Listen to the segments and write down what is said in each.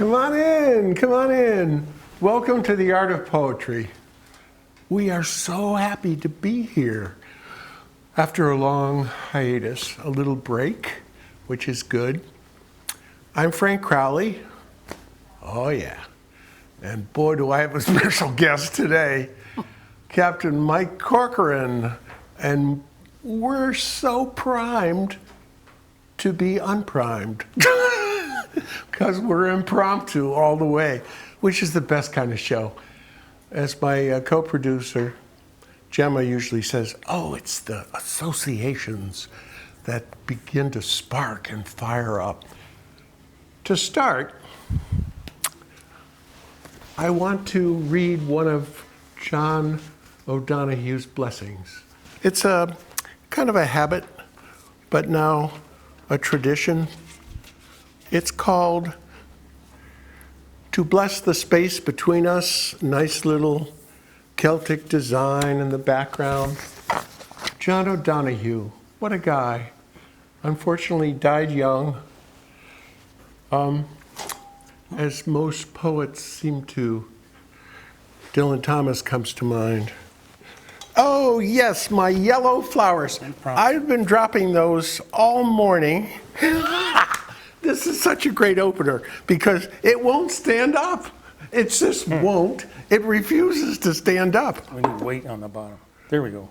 Come on in, come on in. Welcome to the Art of Poetry. We are so happy to be here. After a long hiatus, a little break, which is good. I'm Frank Crowley. Oh yeah. And boy, do I have a special guest today, Captain Mike Corcoran. And we're so primed to be unprimed because we're impromptu all the way, which is the best kind of show. As my co-producer, Gemma, usually says, oh, it's the associations that begin to spark and fire up. To start, I want to read one of John O'Donohue's blessings. It's a kind of a habit, but now a tradition. It's called To Bless the Space Between Us. Nice little Celtic design in the background. John O'Donohue, what a guy. Unfortunately died young. As most poets seem to. Dylan Thomas comes to mind. Oh yes, my yellow flowers. I've been dropping those all morning. This is such a great opener because it won't stand up. It just won't. It refuses to stand up. We need weight on the bottom. There we go.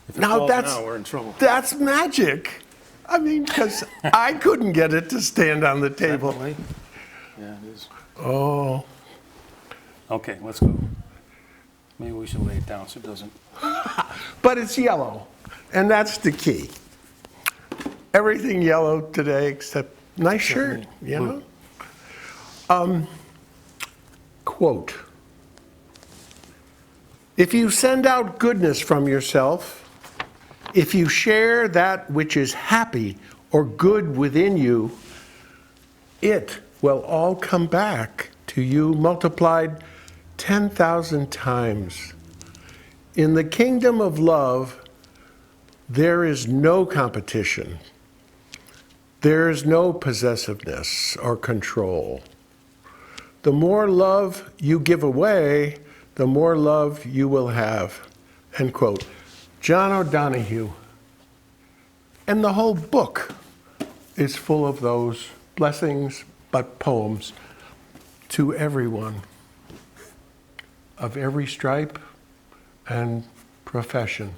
If it Now falls that's now, we're in trouble. That's magic. I mean, because I couldn't get it to stand on the table. Definitely. Yeah, it is. Oh, Okay, let's go. Maybe we should lay it down so it doesn't. but it's yellow, and that's the key. Everything yellow today except nice shirt, you know? Quote, if you send out goodness from yourself, if you share that which is happy or good within you, it will all come back to you multiplied 10,000 times. In the kingdom of love, there is no competition. There is no possessiveness or control. The more love you give away, the more love you will have. End quote. John O'Donohue. And the whole book is full of those blessings, but poems to everyone of every stripe and profession.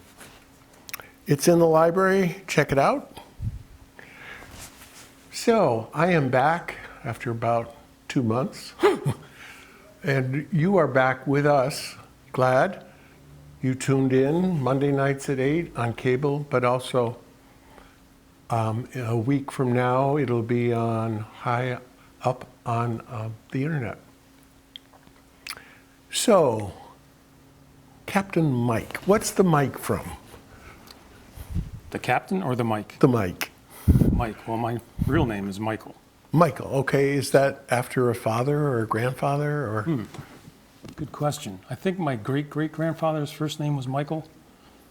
It's in the library. Check it out. So I am back after about 2 months, and you are back with us. Glad you tuned in Monday nights at 8 on cable, but also a week from now it'll be on high up on the internet. So, Captain Mike, what's the Mike from? The captain or the Mike? The Mike. Mike. Well, my real name is Michael. Michael, okay, is that after a father or a grandfather or? Good question. I think my great-great-grandfather's first name was Michael.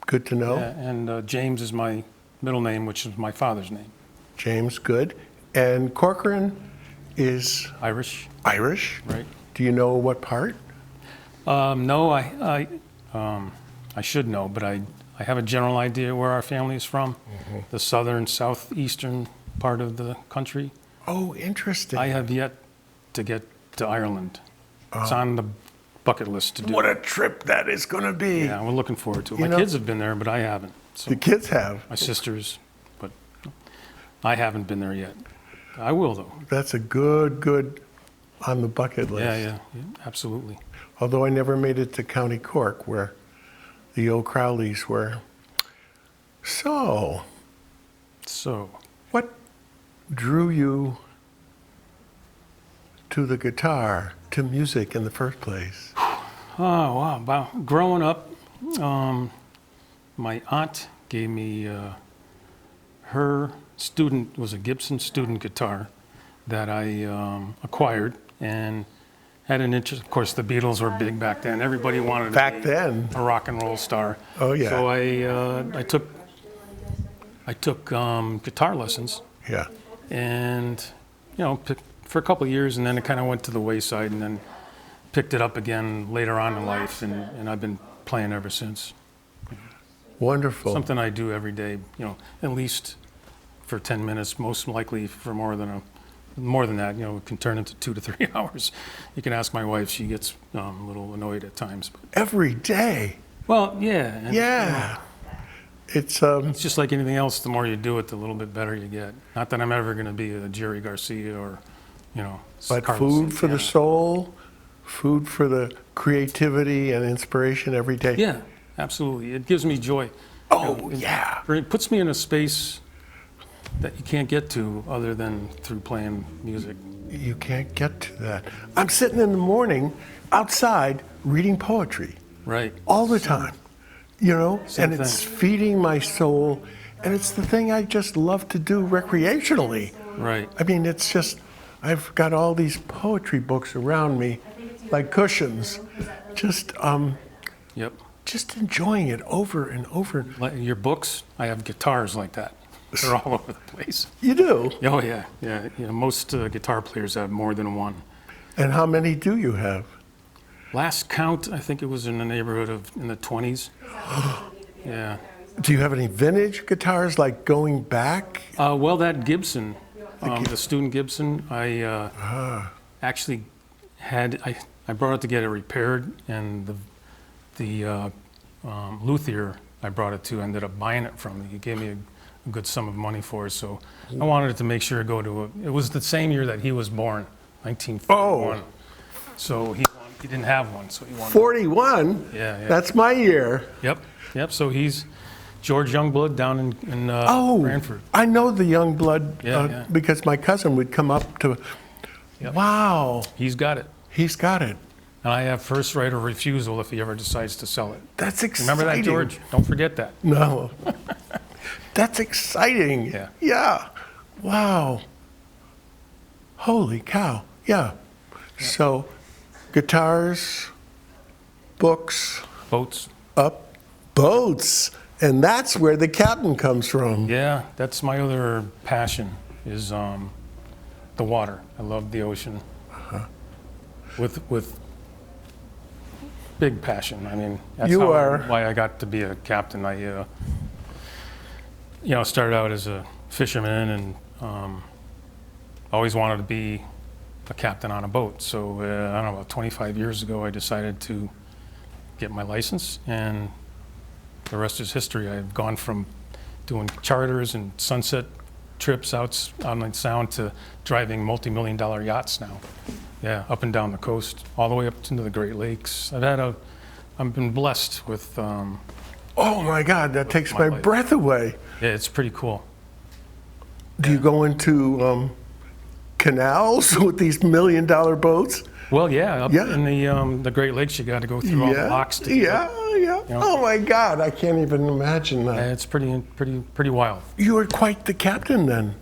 Good to know. And James is my middle name, which is my father's name. James, good. And Corcoran is? Irish. Irish? Right. Do you know what part? No, I should know, but I have a general idea where our family is from. The southern, southeastern part of the country. Oh, interesting. I have yet to get to Ireland. It's on the bucket list to do. What a trip that is going to be. Yeah, we're looking forward to it. You My know- kids have been there, but I haven't. So The kids have. my sisters, but I haven't been there yet. I will, though. That's a good on the bucket list. Yeah, absolutely. Although I never made it to County Cork, where the O'Crowleys were. So, what drew you to the guitar, to music in the first place? Oh, wow. Growing up, my aunt gave me her student, was a Gibson student guitar that I acquired and had an interest. Of course, the Beatles were big back then. Everybody wanted Back to be then. a rock and roll star. Oh, yeah. So I took guitar lessons Yeah. and, for a couple of years, and then it kind of went to the wayside, and then picked it up again later on in life, and I've been playing ever since. Wonderful. Something I do every day, at least for 10 minutes, most likely for more than that, it can turn into 2 to 3 hours. You can ask my wife, she gets a little annoyed at times. But, Every day. well, yeah. And, Yeah. It's it's just like anything else, the more you do it, the little bit better you get. Not that I'm ever going to be a Jerry Garcia or, but Carlos food for the Santana. soul, food for the creativity and inspiration every day. Yeah, absolutely. It gives me joy. Oh, yeah. It puts me in a space that you can't get to other than through playing music. You can't get to that. I'm sitting in the morning outside reading poetry Right. all the time, Same and it's thing. feeding my soul, and it's the thing I just love to do recreationally. Right. I mean, it's just, I've got all these poetry books around me like cushions, just Yep. just enjoying it over and over. Like your books, I have guitars like that. They're all over the place. You do? Oh yeah, yeah. Most guitar players have more than one. And how many do you have? Last count, I think it was in the neighborhood of in the 20s. Yeah. Do you have any vintage guitars, like going back? Well, that Gibson, the student Gibson, I actually I brought it to get it repaired, and the luthier I brought it to ended up buying it from me. He gave me a good sum of money for it, so I wanted to make sure to go to it was the same year that he was born, 1941. Oh. So he didn't have one, so he wanted. 41? Yeah. That's my year. Yep. So he's George Youngblood down in Brantford. I know the young blood Yeah. because my cousin would come up to. Yep. Wow, He's got it, he's got it. and I have first right of refusal if he ever decides to sell it. That's exciting. Remember that, George? Don't forget that. No. That's exciting. Yeah. Yeah. Wow. Holy cow. Yeah. So, guitars, books, Boats. boats, and that's where the captain comes from. Yeah, that's my other passion is the water. I love the ocean. With big passion. I mean, that's why I got to be a captain. I started out as a fisherman and always wanted to be a captain on a boat. So I don't know, about 25 years ago, I decided to get my license, and the rest is history. I've gone from doing charters and sunset trips out on the Sound to driving multi-million-dollar yachts now. Yeah, up and down the coast, all the way up into the Great Lakes. I've been blessed with. Oh my God, that takes my life. breath away. Yeah, it's pretty cool. Do you go into canals with these million-dollar boats? Well, yeah, up Yeah. in the Great Lakes, you got to go through all the locks to yeah. know. Oh my God, I can't even imagine that. It's pretty wild. You were quite the captain then.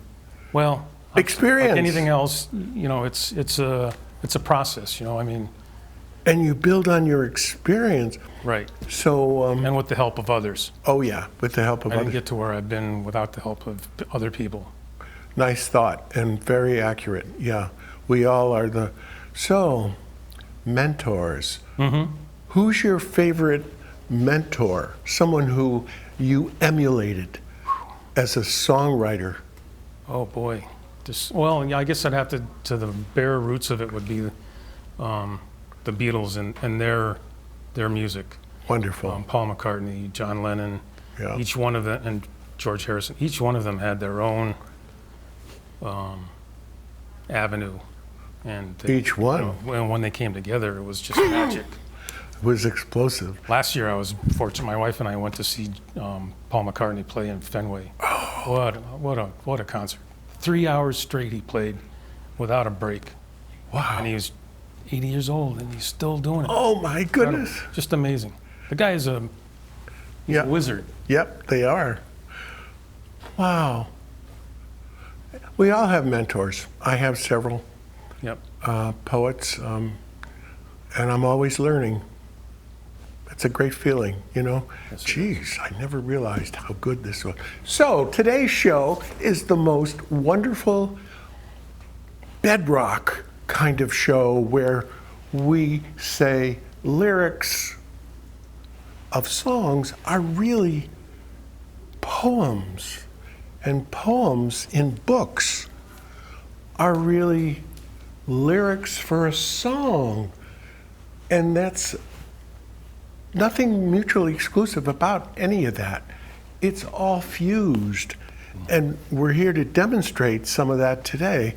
Well, Experience. like anything else, it's a process. I mean, And you build on your experience. right. So, And with the help of others. oh yeah, with the help of I didn't others. get to where I've been without the help of other people. Nice thought and very accurate. Yeah, we all are the. So, mentors. Mm-hmm. Who's your favorite mentor? Someone who you emulated as a songwriter. Oh boy, I guess I'd have to the bare roots of it would be the Beatles and their music. Wonderful. Paul McCartney, John Lennon, Yeah. each one of them, and George Harrison. Each one of them had their own avenue, and Each one. when they came together, it was just magic. It was explosive. Last year, I was fortunate. My wife and I went to see Paul McCartney play in Fenway. What a concert! 3 hours straight he played, without a break, Wow. and he was 80 years old, and he's still doing it. Oh my goodness. Just amazing. The guy is a Yeah. wizard. Yep, they are. Wow. We all have mentors. I have several Yep. poets, and I'm always learning. It's a great feeling, Yes, it Geez, I never realized how good this was. So today's show is the most wonderful bedrock kind of show where we say lyrics of songs are really poems, and poems in books are really lyrics for a song. And that's nothing mutually exclusive about any of that. It's all fused. And we're here to demonstrate some of that today,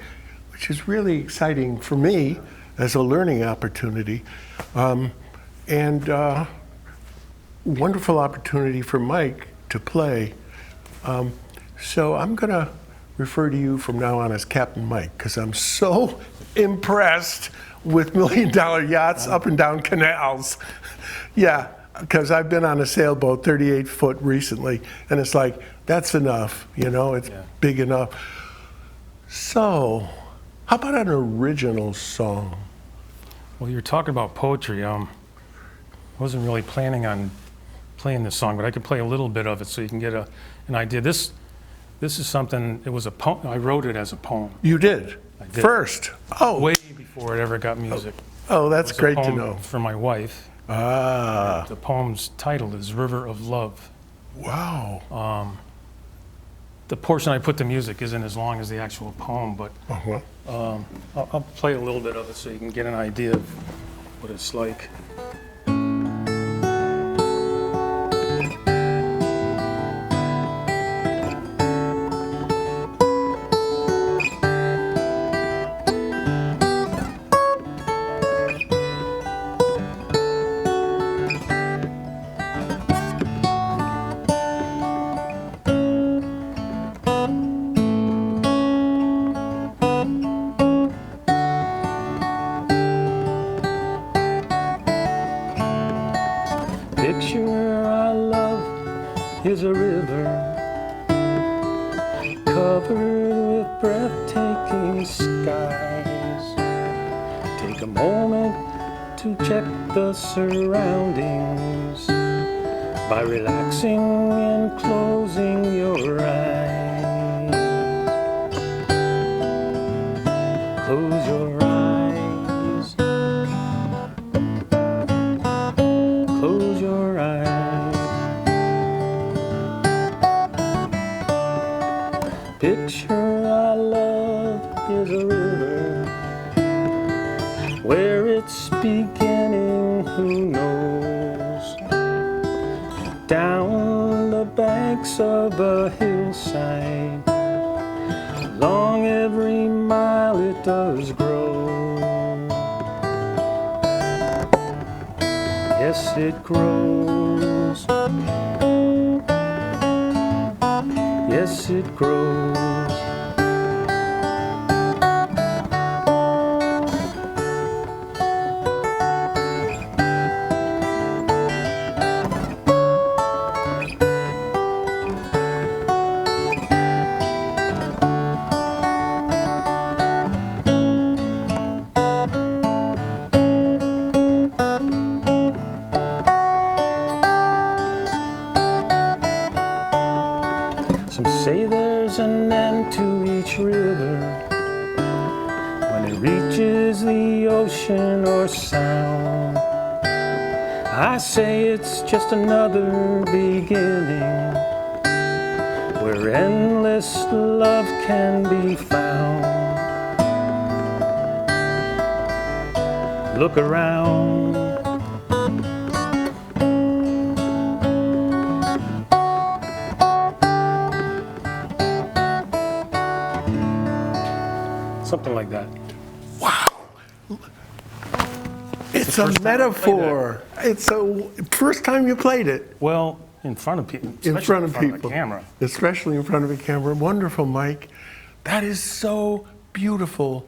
which is really exciting for me as a learning opportunity. And wonderful opportunity for Mike to play. So I'm going to refer to you from now on as Captain Mike, because I'm so impressed with $1 million yachts up and down canals. Yeah, because I've been on a sailboat 38 foot recently, and it's like, that's enough, it's big enough. So, how about an original song? Well, you're talking about poetry. I wasn't really planning on playing this song, but I could play a little bit of it so you can get an idea. This is something, it was a poem. I wrote it as a poem. You did? I did. First? Oh. Way before it ever got music. Oh, that's It was a great to poem know. For my wife. Ah. The poem's title is River of Love. Wow. The portion I put to music isn't as long as the actual poem, but Uh-huh. I'll play a little bit of it so you can get an idea of what it's like. Picture our love is a river covered with breathtaking skies. Take a moment to check the surroundings by relaxing and closing your eyes. Close your eyes. Close your eyes. Picture our love is a river. Where it's beginning, who knows? Down the banks of a hillside, along every mile it does grow. Yes, it grows. Yes, it grows. Some say there's an end to each river when it reaches the ocean or sound. I say it's just another beginning where endless love can be found. Look around. Something like that. Wow. It's a first time I played metaphor. It's the first time you played it. Well, in front of people. In front of the people. camera. Especially in front of a camera. Wonderful, Mike. That is so beautiful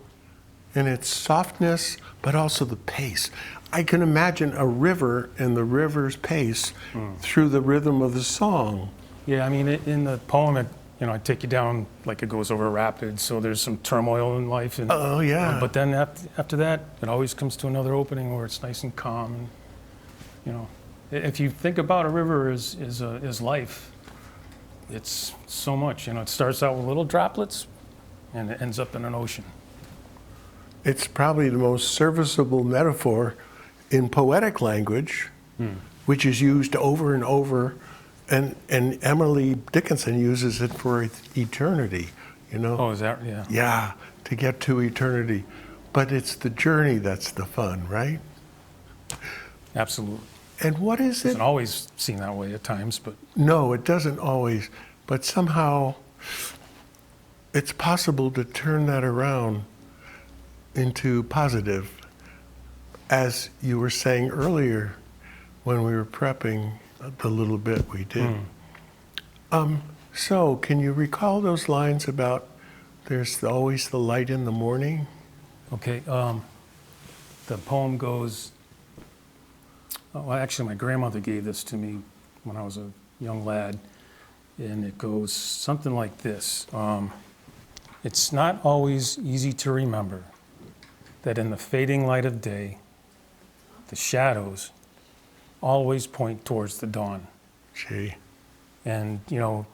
in its softness, but also the pace. I can imagine a river and the river's pace through the rhythm of the song. Yeah, I mean, in the poem, I take you down like it goes over rapids, so there's some turmoil in life. And, Oh, yeah. But then after that, it always comes to another opening where it's nice and calm. And, if you think about a river as life, it's so much. It starts out with little droplets, and it ends up in an ocean. it's probably the most serviceable metaphor in poetic language, which is used over and over. And Emily Dickinson uses it for eternity, you know? Oh, is that, yeah. Yeah, to get to eternity. But it's the journey that's the fun, right? Absolutely. And what is it? Doesn't always seem that way at times, but No, it doesn't always. But somehow it's possible to turn that around into positive. As you were saying earlier when we were prepping the little bit we did. So, can you recall those lines about there's always the light in the morning? okay. The poem goes, well, actually, my grandmother gave this to me when I was a young lad, and it goes something like this. It's not always easy to remember that in the fading light of day, the shadows always point towards the dawn. Gee. And, you know,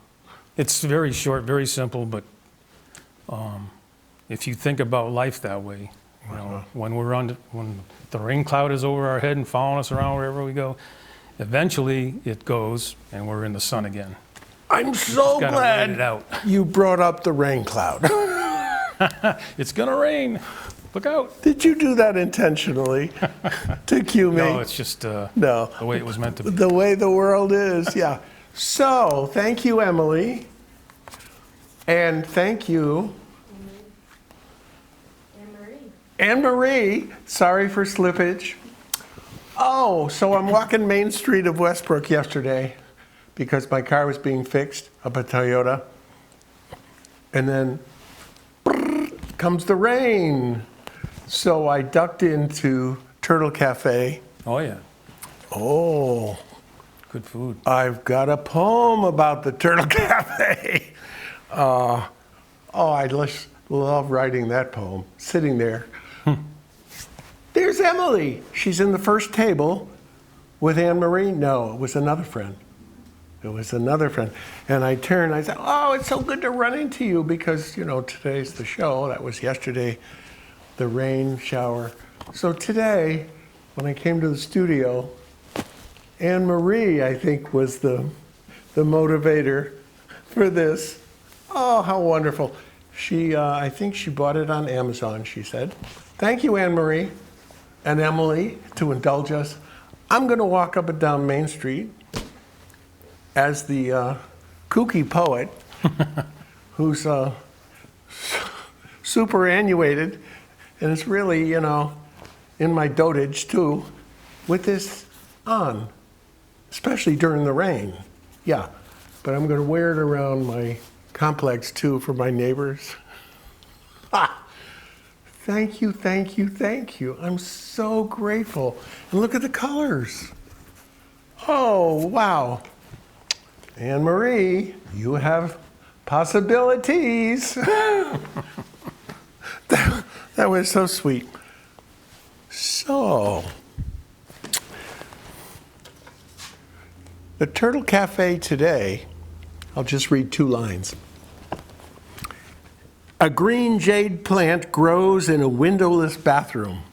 it's very short, very simple, but if you think about life that way, you know, when the rain cloud is over our head and following us around wherever we go, eventually it goes and we're in the sun again. I'm so Gotta wait it glad out. you brought up the rain cloud. It's gonna rain. Look out. Did you do that intentionally to cue me? No, it's just No. the way it was meant to be. The way the world is, yeah. So, thank you, Emily. And thank you, Anne Marie. Sorry for slippage. Oh, so I'm walking Main Street of Westbrook yesterday because my car was being fixed up at Toyota. And then comes the rain. So I ducked into Turtle Cafe. Oh, yeah. Oh, Good food. I've got a poem about the Turtle Cafe. I just love writing that poem, sitting there. There's Emily. She's in the first table with Anne Marie. No, it was another friend. It was another friend. And I turned, I said, oh, it's so good to run into you because, you know, today's the show. That was yesterday, the rain shower. So today, when I came to the studio, Anne Marie, I think, was the motivator for this. Oh, how wonderful. She, I think she bought it on Amazon, she said. Thank you, Anne Marie and Emily, to indulge us. I'm going to walk up and down Main Street as the kooky poet who's superannuated, and it's really, you know, in my dotage too, with this on, especially during the rain. Yeah, but I'm going to wear it around my complex too for my neighbors. Ah, thank you, thank you, thank you. I'm so grateful. And look at the colors. Oh, wow. Anne Marie, you have possibilities. That was so sweet. So, the Turtle Cafe today, I'll just read 2 lines. A green jade plant grows in a windowless bathroom.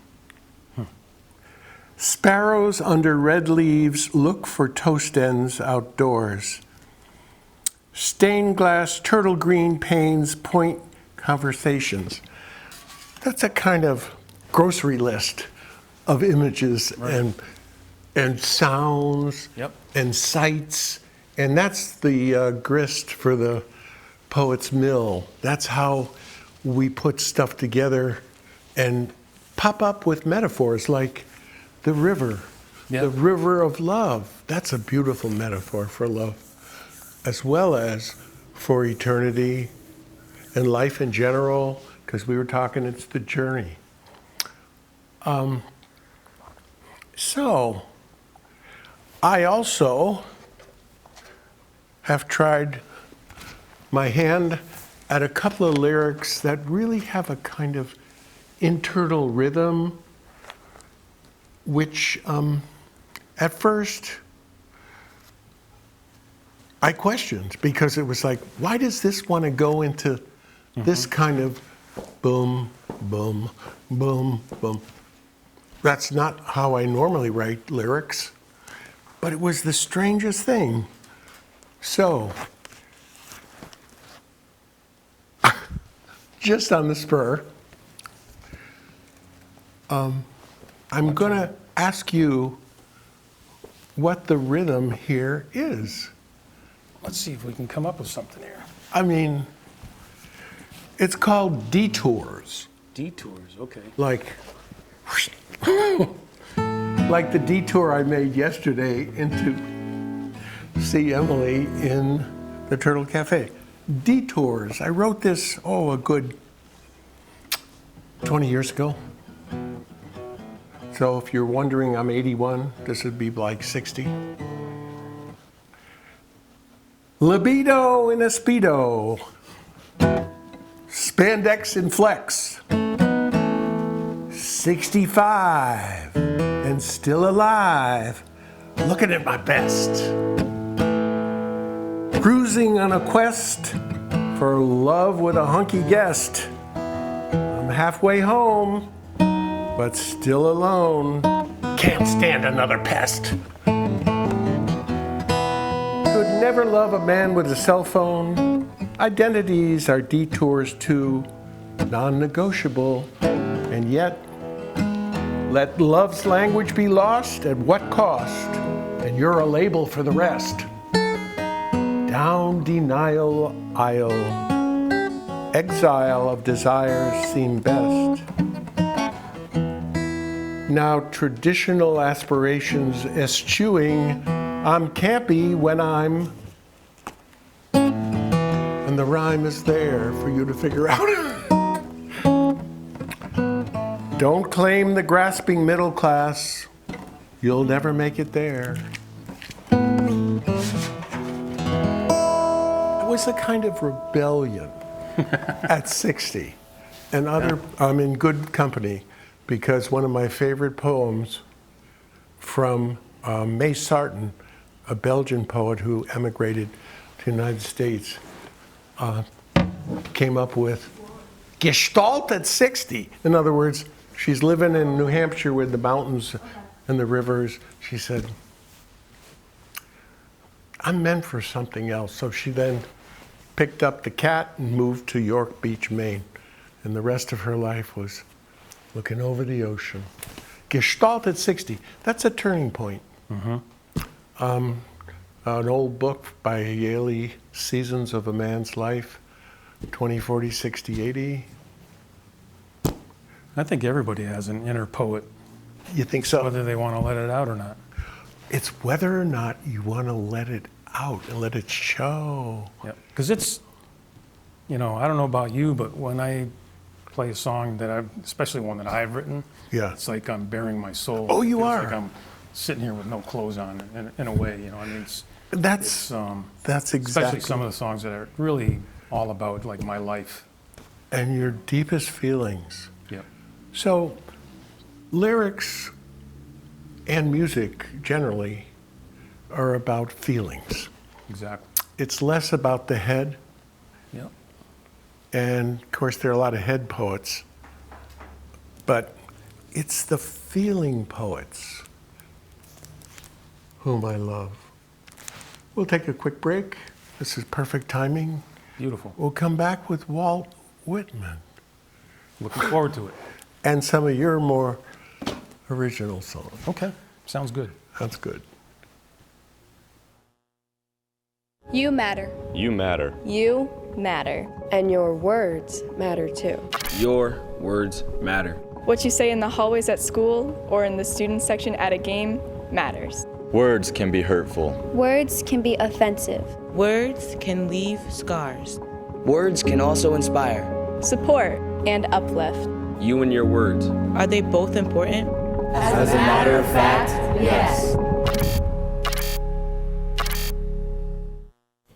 Sparrows under red leaves look for toast ends outdoors. Stained glass turtle green panes point conversations. That's a kind of grocery list of images and sounds Yep. and sights. And that's the grist for the poet's mill. That's how we put stuff together and pop up with metaphors like the river, Yep. the river of love. That's a beautiful metaphor for love, as well as for eternity and life in general, because we were talking, it's the journey. So, I also have tried my hand at a couple of lyrics that really have a kind of internal rhythm, which at first I questioned, because it was like, why does this want to go into this kind of boom, boom, boom, boom. That's not how I normally write lyrics, but it was the strangest thing. So, just on the spur, I'm going to ask you what the rhythm here is. Let's see if we can come up with something here. I mean, it's called detours. Detours, okay. Like the detour I made yesterday into see Emily in the Turtle Cafe. Detours. I wrote this, a good 20 years ago. So if you're wondering, I'm 81, this would be like 60. Libido in a Speedo. Spandex and flex. 65 and still alive, looking at my best. Cruising on a quest for love with a hunky guest. I'm halfway home, but still alone. Can't stand another pest. Could never love a man with a cell phone. Identities are detours too, non-negotiable, and yet let love's language be lost at what cost? And you're a label for the rest. Down denial aisle, exile of desires seem best. Now traditional aspirations eschewing, I'm campy when I'm, and the rhyme is there for you to figure out. Don't claim the grasping middle class, you'll never make it there. It was a kind of rebellion at 60. And I'm in good company because one of my favorite poems from May Sarton, a Belgian poet who emigrated to the United States, came up with Gestalt at 60. In other words, she's living in New Hampshire with the mountains and the rivers. She said, I'm meant for something else. So she then picked up the cat and moved to York Beach, Maine. And the rest of her life was looking over the ocean. Gestalt at 60, that's a turning point. An old book by Yaley, Seasons of a Man's Life, 20, 40, 60, 80. I think everybody has an inner poet, You think so? whether they want to let it out or not. It's whether or not you want to let it out and let it show. Yep. Because it's, I don't know about you, but when I play a song especially one that I've written, Yeah. it's like I'm bearing my soul. Oh, you It feels are. like I'm sitting here with no clothes on, in a way, it's That's especially exactly. some of the songs that are really all about like my life. And your deepest feelings. Yep. So, lyrics and music generally are about feelings. Exactly. It's less about the head, Yep. and of course there are a lot of head poets, but it's the feeling poets whom I love. We'll take a quick break. This is perfect timing. Beautiful. We'll come back with Walt Whitman Looking forward to it. and some of your more original songs. Okay. Sounds good. That's good. You matter. You matter. You matter. And your words matter too. Your words matter. What you say in the hallways at school or in the student section at a game matters. Words can be hurtful. Words can be offensive. Words can leave scars. Words can also inspire. Support. And uplift. You and your words. Are they both important? As a matter of fact, yes.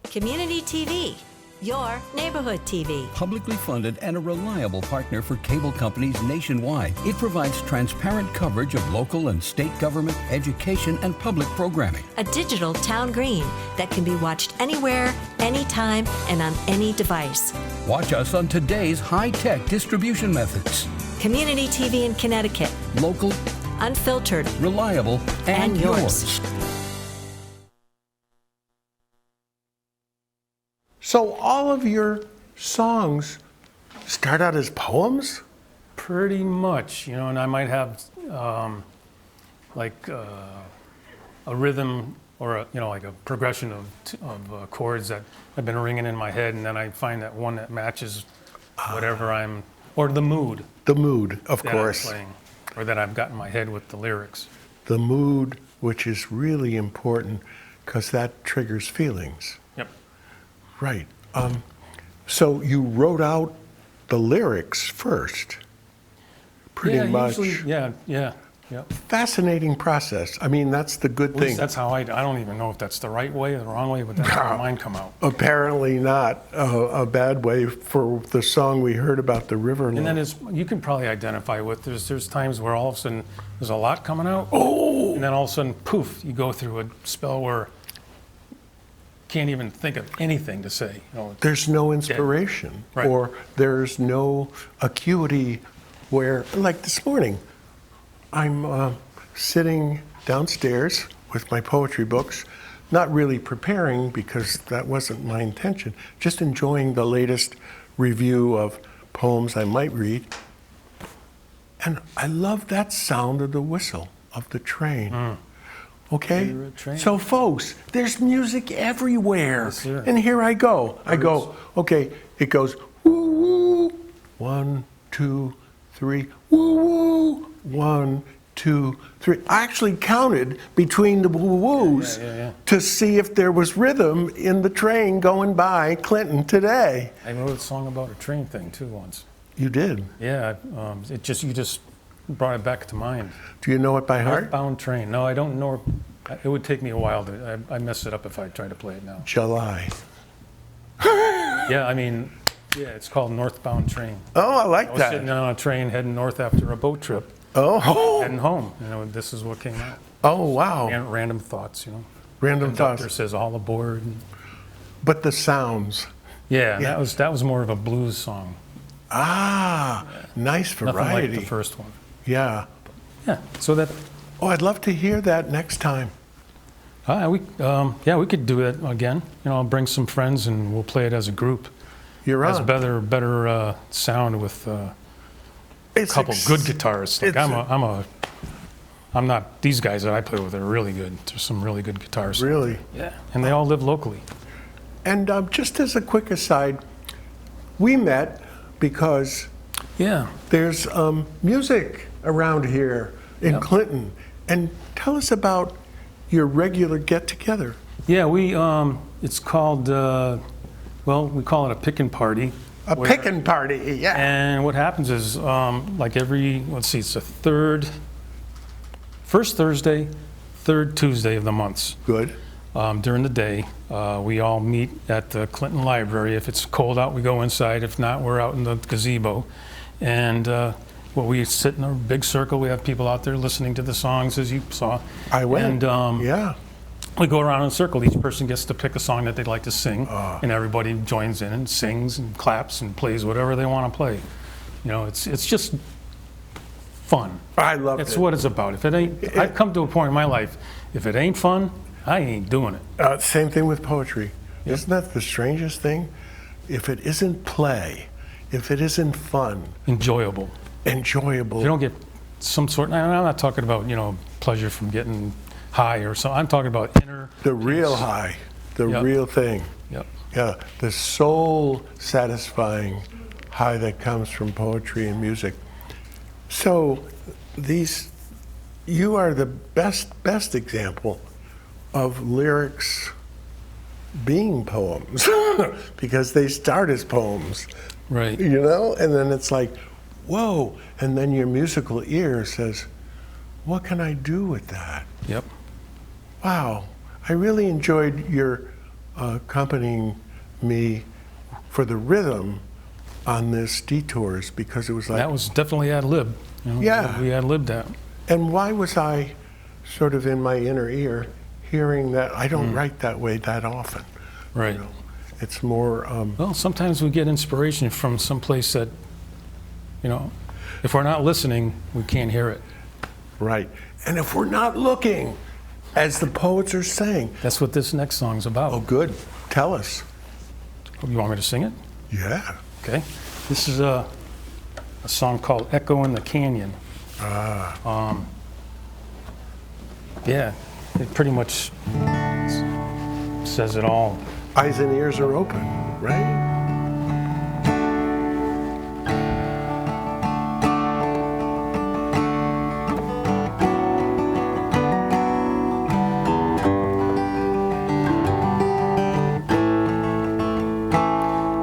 Community TV. your neighborhood TV. Publicly funded and a reliable partner for cable companies nationwide, it provides transparent coverage of local and state government, education, and public programming. A digital town green that can be watched anywhere, anytime, and on any device. Watch us on today's high-tech distribution methods. Community TV in Connecticut. Local, unfiltered, reliable, and yours. So all of your songs start out as poems? Pretty much, and I might have a rhythm or like a progression of chords that have been ringing in my head, and then I find that one that matches whatever or the mood. The mood, of that course. I'm playing, or that I've got in my head with the lyrics. The mood, which is really important because that triggers feelings. Yep. Right. So you wrote out the lyrics first, pretty much. Usually, yeah. Fascinating process. I mean, that's the good At least thing. that's how I don't even know if that's the right way or the wrong way, but that's how mine come out. Apparently not a bad way for the song we heard about the river. And then you can probably identify with, there's times where all of a sudden there's a lot coming out. Oh! And then all of a sudden, poof, you go through a spell where can't even think of anything to say. There's no inspiration, right. Or there's no acuity where, like this morning, I'm sitting downstairs with my poetry books, not really preparing because that wasn't my intention, just enjoying the latest review of poems I might read. And I love that sound of the whistle of the train. Okay? So folks, there's music everywhere. Yes, sir. And here I go. Okay, it goes woo woo, 1, 2, 3, woo woo, 1, 2, 3. I actually counted between the woo woos to see if there was rhythm in the train going by Clinton today. I wrote a song about a train thing too once. You did? Yeah, you just brought it back to mind. Do you know it by heart? Northbound Train. No, I don't know. It would take me a while I mess it up if I try to play it now. July. It's called Northbound Train. Oh, I like I was that. sitting on a train heading north after a boat trip. Oh. Heading home. This is what came out. Oh, wow. And random thoughts, Random Conductor thoughts. says all aboard. But the sounds. Yeah, that was more of a blues song. Ah, nice variety. Nothing like the first one. Yeah. Yeah. So that. Oh, I'd love to hear that next time. We could do it again. I'll bring some friends and we'll play it as a group. You're It has on. better sound with a couple good guitarists. Like I'm not. These guys that I play with are really good. There's some really good guitarists. Really? Yeah. And they all live locally. And just as a quick aside, we met because there's music around here in Clinton. And tell us about your regular get-together. Yeah, it's called, we call it a pickin' party. A pickin' party, yeah. And what happens is, it's the first Thursday, third Tuesday of the months. Good. During the day, we all meet at the Clinton Library. If it's cold out, we go inside. If not, we're out in the gazebo. And we sit in a big circle. We have people out there listening to the songs, as you saw. I went. And yeah. we go around in a circle. Each person gets to pick a song that they'd like to sing, and everybody joins in and sings and claps and plays whatever they want to play. It's just fun. I love it. It's what it's about. If it ain't, I've come to a point in my life, if it ain't fun, I ain't doing it. Same thing with poetry. Isn't that the strangest thing? If it isn't play, if it isn't fun. Enjoyable. If you don't get some sort, and I'm not talking about, pleasure from getting high or something. I'm talking about the real high, the real thing. Yep. Yeah, the soul satisfying high that comes from poetry and music. So you are the best example of lyrics being poems because they start as poems. Right. And then it's like, whoa, and then your musical ear says, what can I do with that? Yep. Wow, I really enjoyed your accompanying me for the rhythm on this Detours, because it was like, That was definitely ad lib. You know, Yeah. We ad libbed that. and why was I sort of in my inner ear hearing that? I don't write that way that often. Right. You know, it's more, Well, sometimes we get inspiration from someplace that, you know, if we're not listening, we can't hear it. right. And if we're not looking, as the poets are saying, That's what this next song's about. oh, good, tell us. You want me to sing it? Yeah. Okay. This is a song called Echo in the Canyon. Yeah, it pretty much says it all. Eyes and ears are open, right?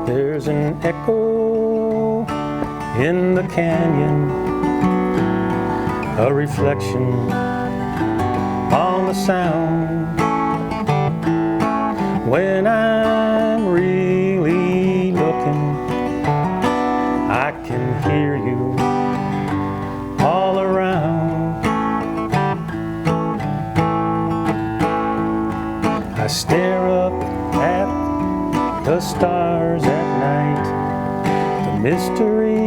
There's an echo in the canyon, a reflection on the sound. When I'm really looking, I can hear you all around. I stare up at the stars at night, the mystery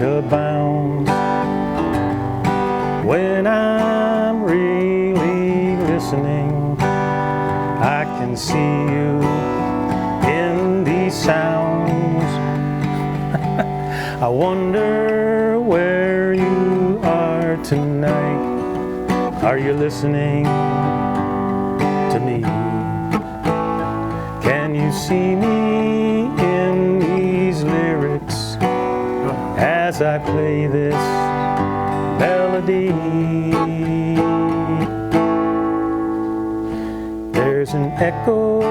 abounds. When I'm really listening, I can see you in these sounds. I wonder where you are tonight. Are you listening to me? Can you see me in these lyrics as I play this melody? There's an echo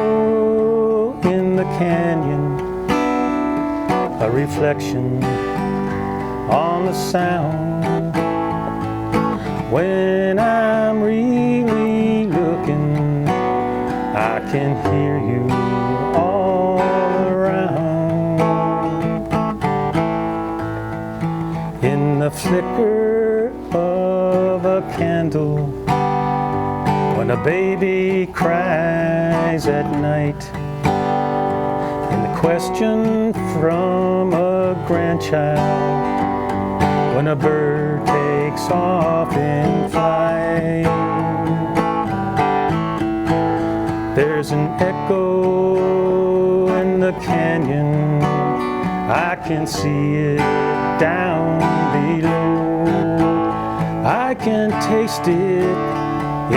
in the canyon, a reflection on the sound. When I'm really looking, I can hear you all around. In the flicker of a candle, when a baby cries at night, and the question from a grandchild, when a bird takes off in flight. There's an echo in the canyon, I can see it down below. I can taste it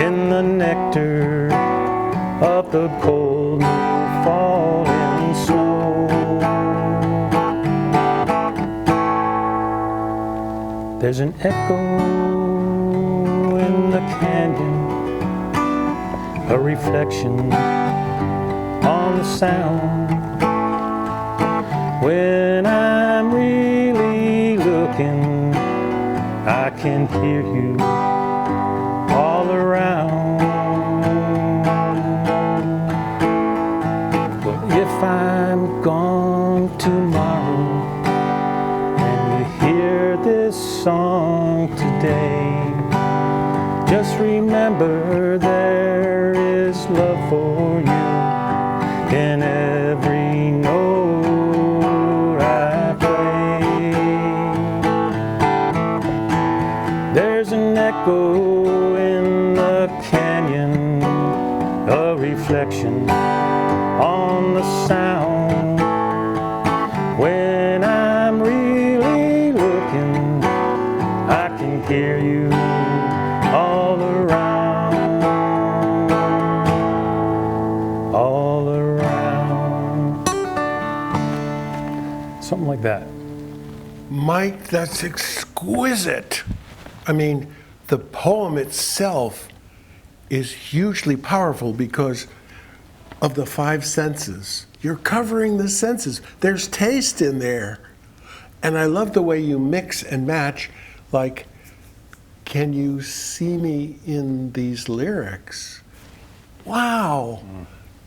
in the nectar of the cold new falling snow. There's an echo in the canyon, a reflection on the sound. When I'm really looking, I can hear you all around. But if I'm gone tomorrow and you hear this song today, just remember there is love for you in every note I play. There's an echo in the canyon, a reflection on the sound. When I'm really looking, I can hear you all around, all around. Something like that. Mike, that's exquisite. I mean, the poem itself is hugely powerful because of the five senses. You're covering the senses. There's taste in there. And I love the way you mix and match, like, can you see me in these lyrics? Wow.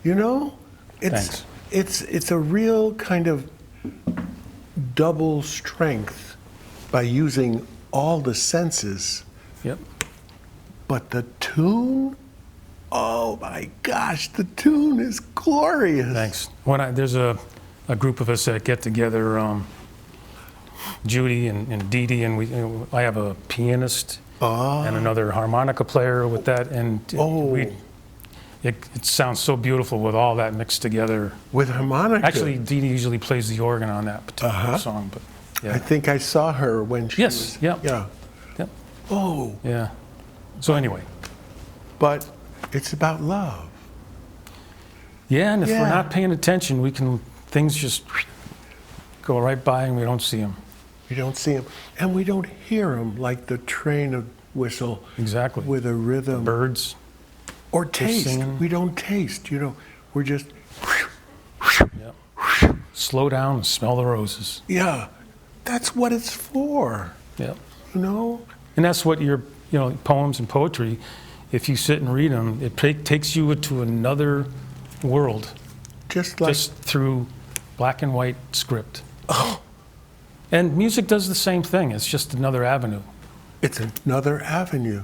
You know? It's Thanks. it's a real kind of double strength by using all the senses. Yep. But the tune, oh my gosh, the tune is glorious. Thanks. There's a group of us that get together, Judy and Dee Dee, and I have a pianist and another harmonica player with that, and it sounds so beautiful with all that mixed together. With harmonica. Actually, Dee Dee usually plays the organ on that particular song, but yeah. I think I saw her when she was. Yep. Yeah. Yep. Oh. Yeah. So anyway. But it's about love. Yeah, and if we're not paying attention, things just go right by and we don't see them. We don't see them. And we don't hear them like the train whistle. Exactly. With a rhythm. Birds. Or taste. Singing. We don't taste, We're just. Yep. Slow down and smell the roses. Yeah. That's what it's for. Yep. And that's what your, poems and poetry, if you sit and read them, it takes you into another world. Just through black and white script. Oh. And music does the same thing. It's just another avenue. It's another avenue.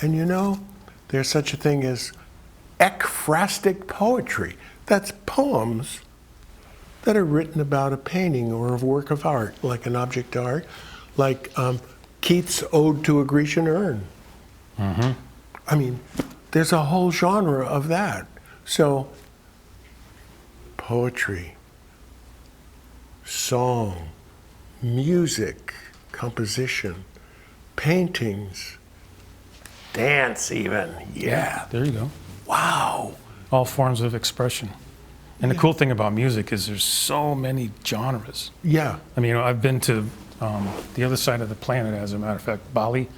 And there's such a thing as ekphrastic poetry. That's poems that are written about a painting or a work of art, like an object of art, like Keats' Ode to a Grecian Urn. Mm-hmm. I mean, there's a whole genre of that. So, poetry, song, music, composition, paintings, dance even. Yeah. There you go. Wow. All forms of expression. And the cool thing about music is there's so many genres. Yeah. I mean, I've been to the other side of the planet, as a matter of fact, Bali.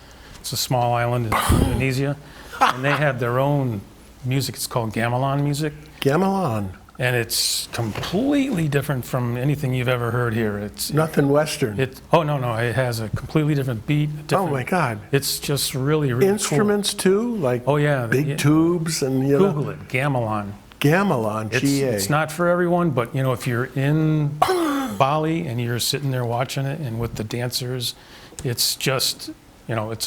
It's a small island in Indonesia. And they have their own music. It's called gamelan music. Gamelan. And it's completely different from anything you've ever heard here. It's nothing Western. No. It has a completely different beat. Oh my God. It's just really, really instruments cool. too, like big tubes and Google it, gamelan. Gamelan, G-A. It's not for everyone, but if you're in Bali and you're sitting there watching it and with the dancers, it's just it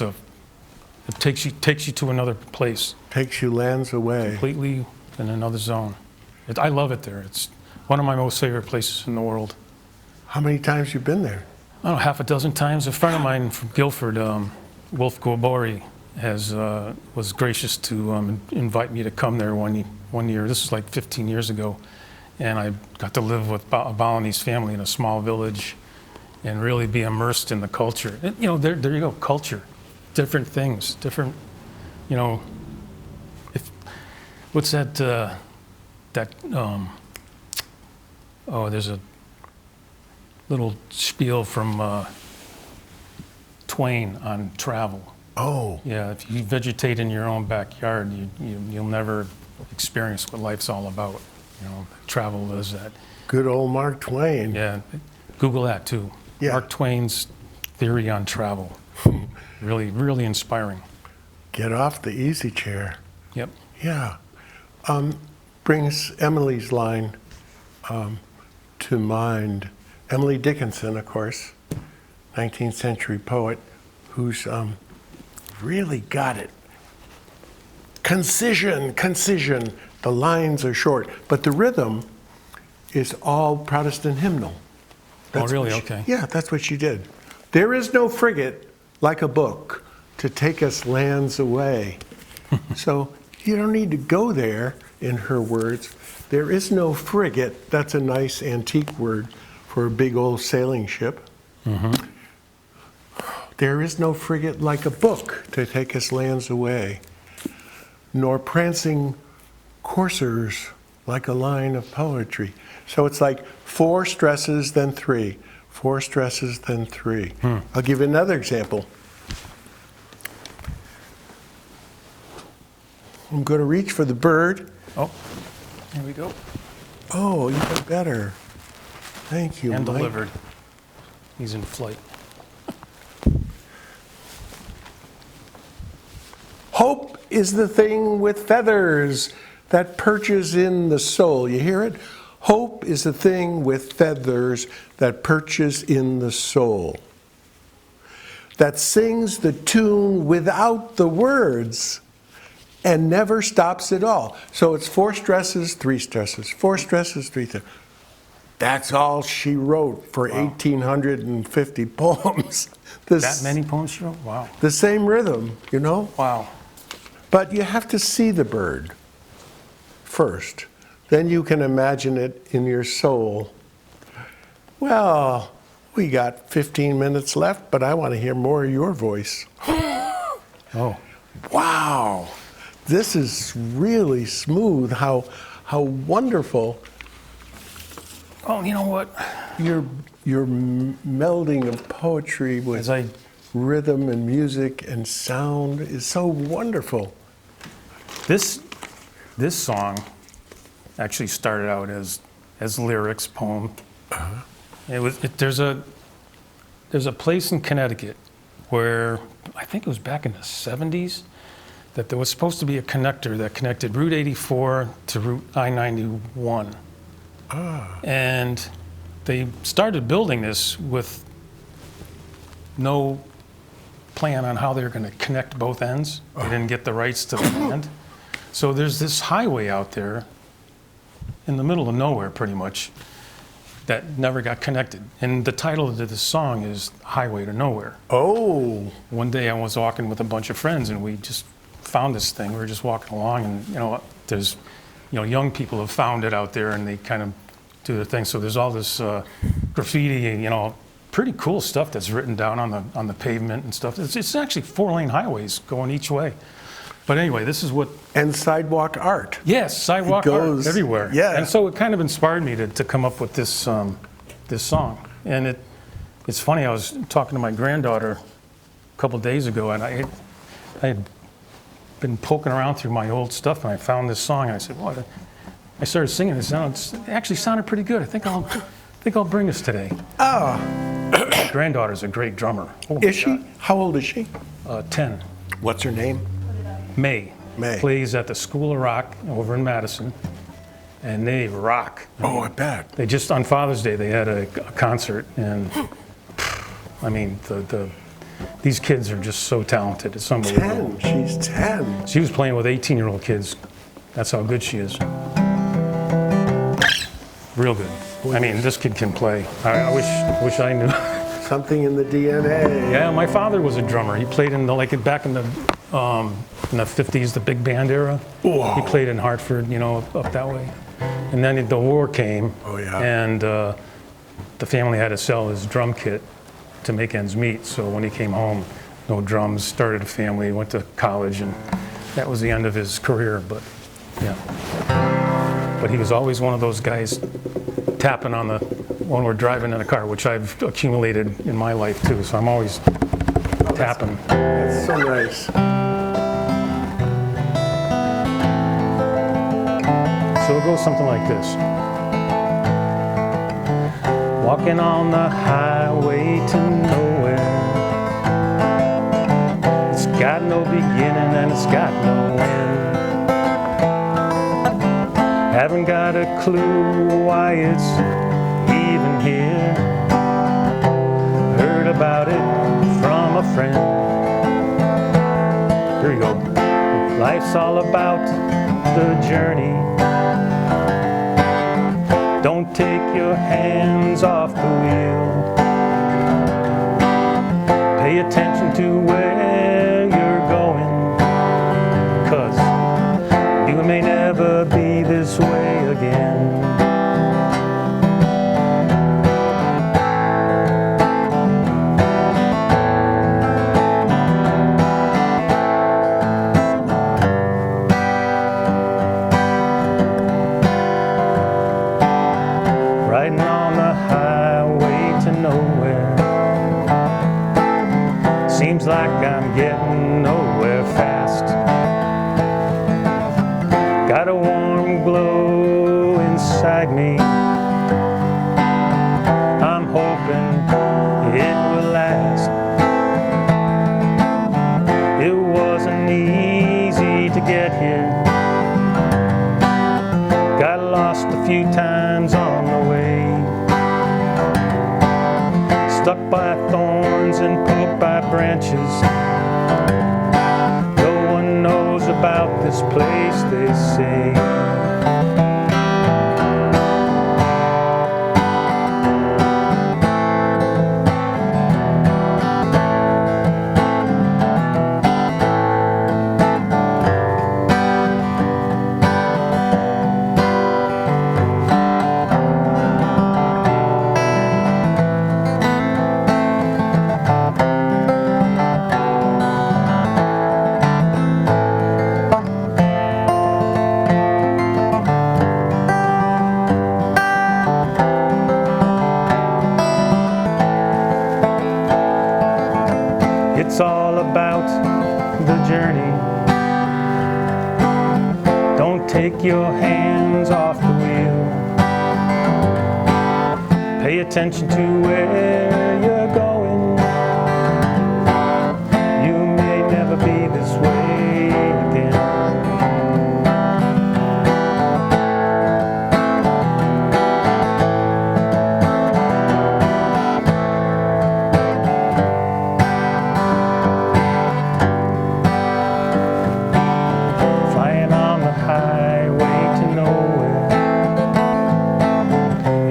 takes you to another place. Takes you lands away. Completely in another zone. I love it there. It's one of my most favorite places in the world. How many times you been there? I don't know, half a dozen times. A friend of mine from Guilford, Wolf Gobori, was gracious to invite me to come there one year. This was like 15 years ago. And I got to live with a Balinese family in a small village and really be immersed in the culture. And, there you go, culture. Different things, different, what's that, there's a little spiel from Twain on travel. Oh. Yeah, if you vegetate in your own backyard, you'll never experience what life's all about. Travel is that. Good old Mark Twain. Yeah, Google that too. Yeah. Mark Twain's theory on travel. Really, really inspiring. Get off the easy chair. Yep. Yeah. Brings Emily's line to mind. Emily Dickinson, of course, 19th century poet, who's really got it. Concision. The lines are short, but the rhythm is all Protestant hymnal. That's really? Okay. Yeah, that's what she did. There is no frigate like a book to take us lands away. So you don't need to go there, in her words. There is no frigate. That's a nice antique word for a big old sailing ship. Mm-hmm. There is no frigate like a book to take us lands away, nor prancing coursers like a line of poetry. So it's like 4 stresses, then 3. 4 stresses, then 3. I'll give you another example. I'm going to reach for the bird. Oh, here we go. Oh, even better. Thank you, And Mike. delivered. He's in flight. Hope is the thing with feathers that perches in the soul. You hear it? Hope is a thing with feathers that perches in the soul, that sings the tune without the words and never stops at all. So it's 4 stresses, 3 stresses, 4 stresses, 3 stresses. That's all she wrote for 1,850 poems. That many poems she wrote? Wow. The same rhythm, you know? Wow. But you have to see the bird first. Then you can imagine it in your soul. Well, we got 15 minutes left, but I want to hear more of your voice. Oh. Wow. This is really smooth. How wonderful. Oh, you know what? Your melding of poetry with rhythm and music and sound is so wonderful. This song actually started out as lyrics, poem. There's a place in Connecticut where I think it was back in the 70s that there was supposed to be a connector that connected Route 84 to Route I-91. And they started building this with no plan on how they were going to connect both ends. They didn't get the rights to the land. So there's this highway out there in the middle of nowhere, pretty much, that never got connected. And the title of this song is Highway to Nowhere. Oh. One day I was walking with a bunch of friends and we just found this thing. We were just walking along and, there's, young people have found it out there and they kind of do their thing. So there's all this graffiti and, pretty cool stuff that's written down on the pavement and stuff. It's actually 4-lane highways going each way. But anyway, this is what... And sidewalk art. Yes, sidewalk art everywhere. Yeah. And so it kind of inspired me to come up with this song. And it's funny, I was talking to my granddaughter a couple days ago, and I had been poking around through my old stuff, and I found this song, and I said, well, I started singing it. It actually sounded pretty good. I think I'll bring this today. Oh. My granddaughter's a great drummer. Is she? How old is she? 10. What's her name? May. May. Plays at the School of Rock over in Madison, and they rock. Oh, I bet. They just, on Father's Day, they had a concert, and I mean, these kids are just so talented. It's unbelievable. 10. She's 10. She was playing with 18-year-old kids. That's how good she is. Real good. I mean, this kid can play. I wish I knew. Something in the DNA. Yeah, my father was a drummer. He played back in the 50s, the big band era. Whoa. He played in Hartford, up that way. And then the war came. Oh, yeah. And the family had to sell his drum kit to make ends meet. So when he came home, no drums, started a family, went to college, and that was the end of his career. But yeah. But he was always one of those guys tapping on when we're driving in a car, which I've accumulated in my life too. So I'm always tapping. That's so nice. So it goes something like this. Walking on the highway to nowhere. It's got no beginning and it's got no end. Haven't got a clue why it's even here. Heard about it from a friend. Here we go. Life's all about the journey. Don't take your hands off the wheel. Pay attention to where you're going, 'cause you may never be this way again. Riding on the highway to nowhere. Seems like I'm getting nowhere fast. Got a warm glow inside me. I'm hoping it will last. It wasn't easy to get here. Got lost a few times by branches. No one knows about this place, they say. It's all about the journey. Don't take your hands off the wheel. Pay attention to where you're going. You may never be this way again.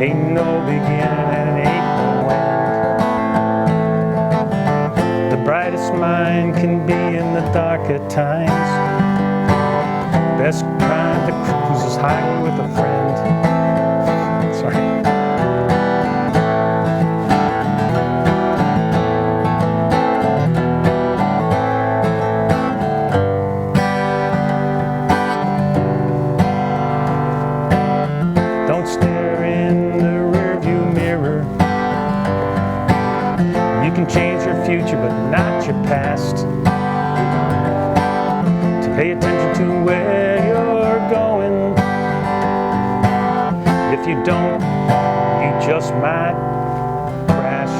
Ain't no beginning and ain't no end. The brightest mind can be in the darker times. Best kind to cruise is highway with a friend. Sorry. Don't stare in the rearview mirror. You can change your future, but not your past. To pay attention to where you're going. If you don't, you just might crash.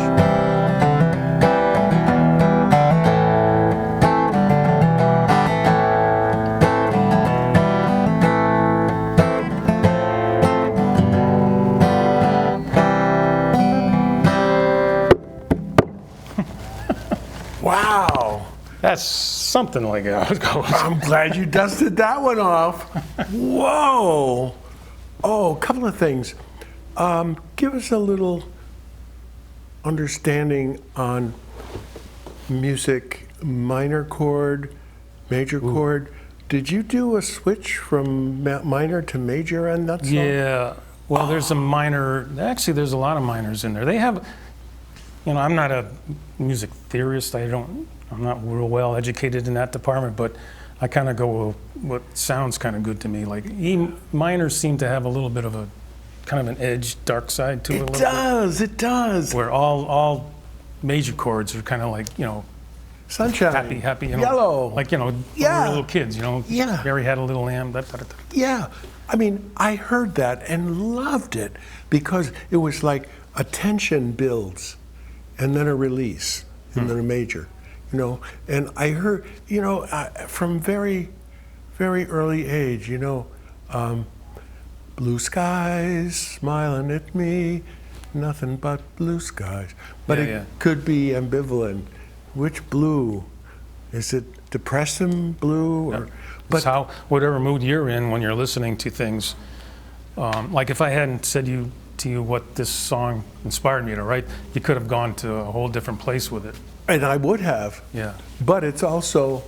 Wow. That's something like that. I'm glad you dusted that one off. Whoa. Oh, a couple of things. Give us a little understanding on music, minor chord, major chord. Did you do a switch from minor to major on that song? Yeah. Well, there's a minor. Actually, there's a lot of minors in there. They have, you know, I'm not a music theorist. I'm not real well educated in that department, but I kind of go with what sounds kind of good to me. Like E minors seem to have a little bit of a kind of an edge, dark side to it. It does. It does. Where all major chords are kind of like, you know, sunshine, happy, you know, yellow, like, you know, when we were little kids, you know, Mary had a little lamb. Yeah, I mean, I heard that and loved it because it was like a tension builds, and then a release, and then a major, you know. And I heard, you know, from very, very early age, you know, blue skies smiling at me, nothing but blue skies. But it could be ambivalent. Which blue? Is it depressing blue? Or, but how, whatever mood you're in when you're listening to things, like if I hadn't said to you what this song inspired me to write, you could have gone to a whole different place with it. And I would have. Yeah. But it's also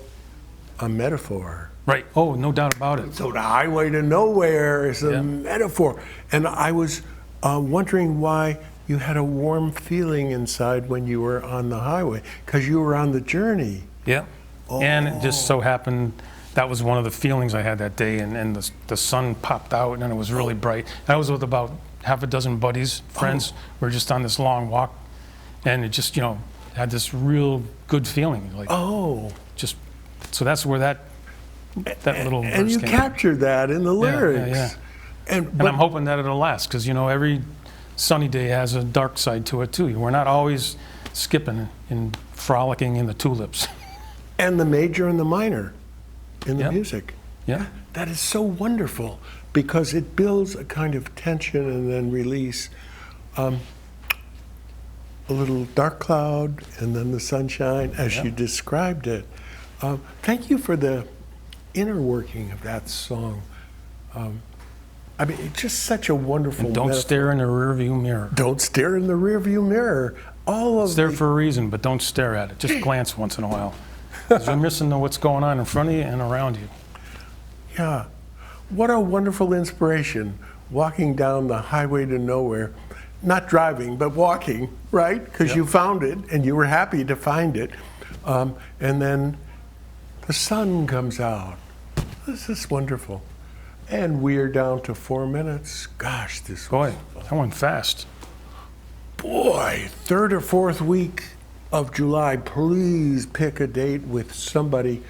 a metaphor. Right. Oh, no doubt about it. So the highway to nowhere is a metaphor. And I was wondering why you had a warm feeling inside when you were on the highway, because you were on the journey. Yeah. Oh. And it just so happened that was one of the feelings I had that day, and the sun popped out and it was really bright. And I was with about half a dozen buddies, friends. We were just on this long walk, and it just, you know, had this real good feeling. Like, just, so that's where that little verse and you came captured that in the lyrics. Yeah. And I'm hoping that it'll last, because, you know, every sunny day has a dark side to it too. We're not always skipping and frolicking in the tulips. And the major and the minor in the music. Yeah. That is so wonderful, because it builds a kind of tension and then release. a little dark cloud and then the sunshine as you described it. Thank you for the inner working of that song. I mean, it's just such a wonderful And don't metaphor. stare in the rearview mirror. Don't stare in the rearview mirror. All of It's there the- for a reason, but don't stare at it. Just glance once in a while. 'Cause you're missing what's going on in front of you and around you. Yeah. What a wonderful inspiration, walking down the highway to nowhere. Not driving, but walking, right? Because you found it and you were happy to find it. And then the sun comes out. This is wonderful. And we are down to 4 minutes. Gosh, this Boy, that went fast. Boy, 3rd or 4th week of July, please pick a date with somebody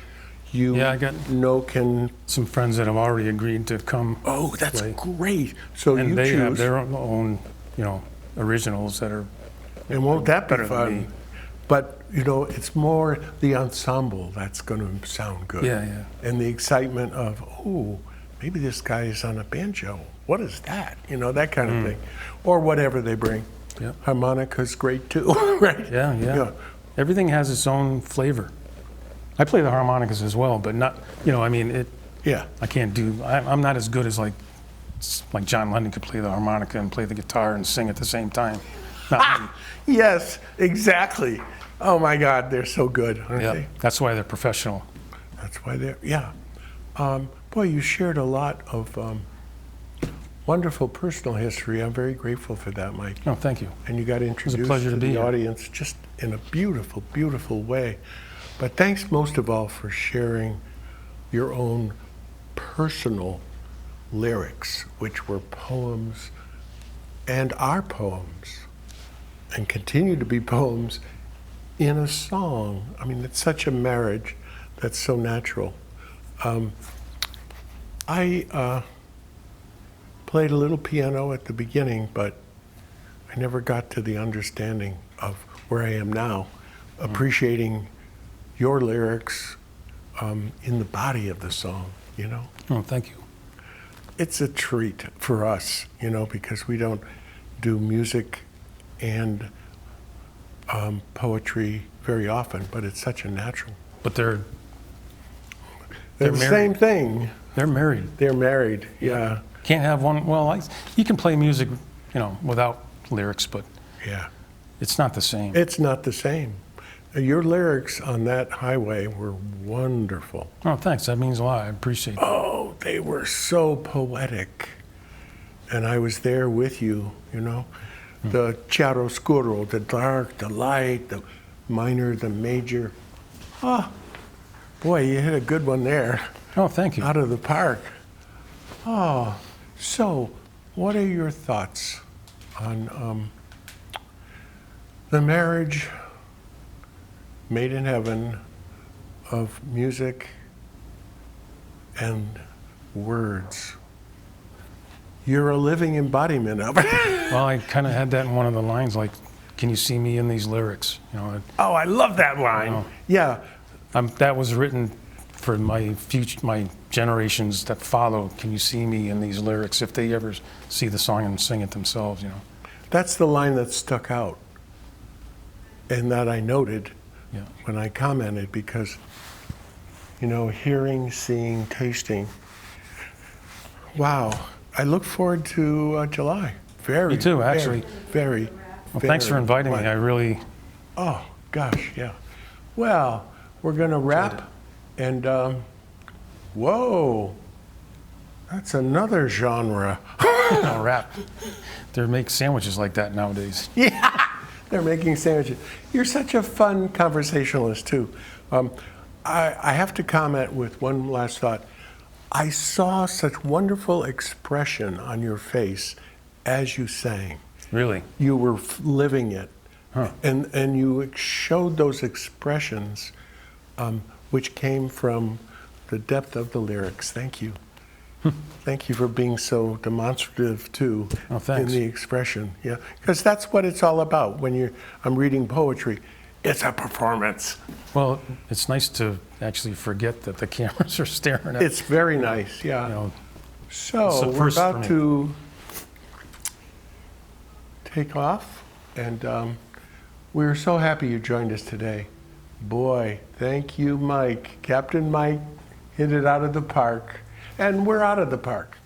you Yeah, I got- know can. Some friends that have already agreed to come. Oh, that's play. great. So And you they have choose. their own, originals that are And won't that be better than fun? me. But, it's more the ensemble that's going to sound good. Yeah, yeah. And the excitement of, oh, maybe this guy is on a banjo. What is that? That kind of thing. Or whatever they bring. Yep. Harmonica's great too, right? Yeah. Everything has its own flavor. I play the harmonicas as well, but not, Yeah. I can't I'm not as good as like John Lennon could play the harmonica and play the guitar and sing at the same time. Not me. Yes, exactly. Oh my God, they're so good, aren't Yeah, they? that's why they're professional. That's why they're, yeah. Boy, you shared a lot of wonderful personal history. I'm very grateful for that, Mike. Oh, thank you. And you got introduced pleasure to to be the here. audience just in a beautiful, beautiful way. But thanks most of all for sharing your own personal lyrics, which were poems and are poems and continue to be poems in a song. I mean, it's such a marriage that's so natural. I played a little piano at the beginning, but I never got to the understanding of where I am now, appreciating your lyrics in the body of the song, Oh, thank you. It's a treat for us, because we don't do music and poetry very often, but it's such a natural. But they're They're the married. same thing. They're married. They're married, yeah. Can't have one. Well, you can play music, without lyrics, but Yeah. it's not the same. It's not the same. Your lyrics on that highway were wonderful. Oh, thanks. That means a lot. I appreciate it. Oh, they were so poetic. And I was there with you, The chiaroscuro, the dark, the light, the minor, the major. Oh, boy, you hit a good one there. Oh, thank you. Out of the park. Oh, so what are your thoughts on the marriage made in heaven of music and words? You're a living embodiment of it. Well, I kind of had that in one of the lines, like, can you see me in these lyrics? Oh, I love that line. Oh. Yeah. That was written for my generations that follow. Can you see me in these lyrics? If they ever see the song and sing it themselves, That's the line that stuck out and that I noted Yeah. when I commented because, hearing, seeing, tasting. Wow. I look forward to July. Very. Me too, actually. Very. Well, thanks for inviting me. What? I really, Oh, gosh, yeah. Well, we're going to wrap and, whoa, that's another genre. rap. They make sandwiches like that nowadays. Yeah, they're making sandwiches. You're such a fun conversationalist, too. I have to comment with one last thought. I saw such wonderful expression on your face as you sang. Really? You were living it. Huh. And you showed those expressions which came from the depth of the lyrics. Thank you. Thank you for being so demonstrative too Oh, in thanks. the expression. Yeah, because that's what it's all about. When I'm reading poetry, it's a performance. Well, it's nice to actually forget that the cameras are staring at. It's very nice. Yeah. It's So a we're first for about me. to take off, and We're so happy you joined us today. Boy, thank you, Mike. Captain Mike hit it out of the park, and we're out of the park.